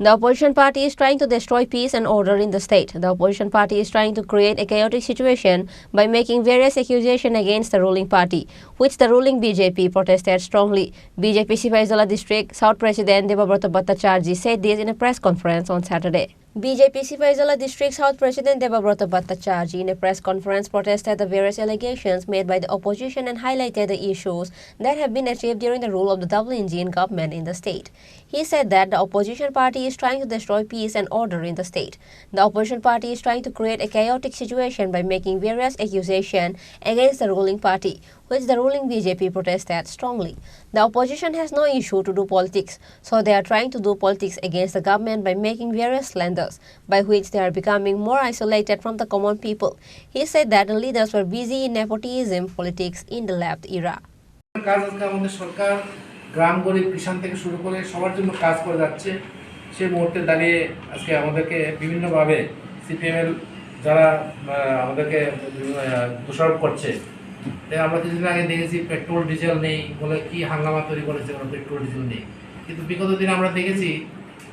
The opposition party is trying to destroy peace and order in the state. The opposition party is trying to create a chaotic situation by making various accusations against the ruling party, which the ruling BJP protested strongly. BJP Sepahijala District South President Debabrata Bhattacharjee said this in a press conference on Saturday. BJP Sepahijala District South President Debabrata Bhattacharjee in a press conference protested the various allegations made by the opposition and highlighted the issues that have been achieved during the rule of the double-engine government in the state. He said that the opposition party is trying to destroy peace and order in the state. The opposition party is trying to create a chaotic situation by making various accusations against the ruling party, which the ruling BJP protested strongly. The opposition has no issue to do politics, so they are trying to do politics against the government by making various slanders, by which they are becoming more isolated from the common people. He said that the leaders were busy in nepotism politics in the left era. গ্রাম গরিব কিষাণ থেকে শুরু করে সবার জন্য কাজ করে যাচ্ছে সেই মুহূর্তে দাঁড়িয়ে আজকে আমাদেরকে বিভিন্নভাবে সিপিএমএল যারা আমাদেরকে দোষারোপ করছে আমরা কিছুদিন আগে দেখেছি পেট্রোল ডিজেল নেই বলে কি হাঙ্গামা তৈরি করেছে পেট্রোল ডিজেল নেই কিন্তু বিগত দিনে আমরা দেখেছি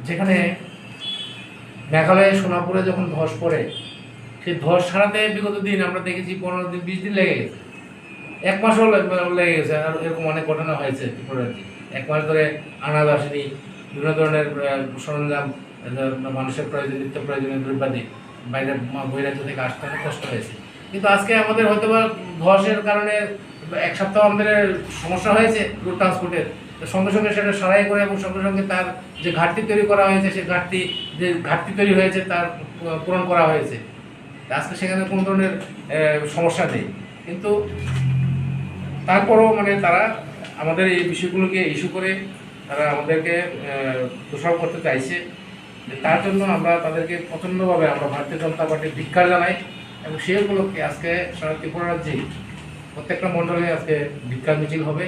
যেখানে মেঘালয়ে সোনাপুরে যখন ধস পড়ে সেই ধস ছাড়াতে বিগত দিন আমরা দেখেছি 15 দিন 20 দিন লেগে গেছে এক মাসও লেগে গেছে আর এরকম অনেক ঘটনা হয়েছে ত্রিপুরার এক মাস ধরে আনাজ আসেনি বিভিন্ন ধরনের সরঞ্জাম মানুষের প্রয়োজন নিত্য প্রয়োজনীয় দ্রব্যাদি বাইরে বহিরাজ্য থেকে আসতে অনেক কষ্ট হয়েছে কিন্তু আজকে আমাদের হয়তো বা ধসের কারণে এক সপ্তাহ আমাদের সমস্যা হয়েছে রোড ট্রান্সপোর্টের সঙ্গে সঙ্গে সেটা সারাই করে এবং সঙ্গে সঙ্গে তার যে ঘাটতি তৈরি করা হয়েছে সেই ঘাটতি তৈরি হয়েছে তার পূরণ করা হয়েছে আজকে সেখানে কোনো ধরনের সমস্যা নেই কিন্তু তারপরও মানে তারা আমাদের এই বিষয়গুলোকে ইস্যু করে তারা আমাদেরকে দোষারোপ করতে চাইছে তার জন্য আমরা তাদেরকে প্রচণ্ডভাবে আমরা ভারতীয় জনতা পার্টির ধিক্কার জানাই এবং সেই উপলক্ষে আজকে সারা ত্রিপুরা রাজ্যে প্রত্যেকটা মণ্ডলে আজকে ধিক্কার মিছিল হবে।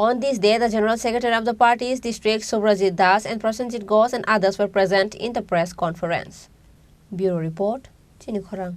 On this day, the General Secretary of the party's district, Subrajit Das and Prasenjit Ghosh and others were present in the press conference. Bureau Report, Chini Khorang.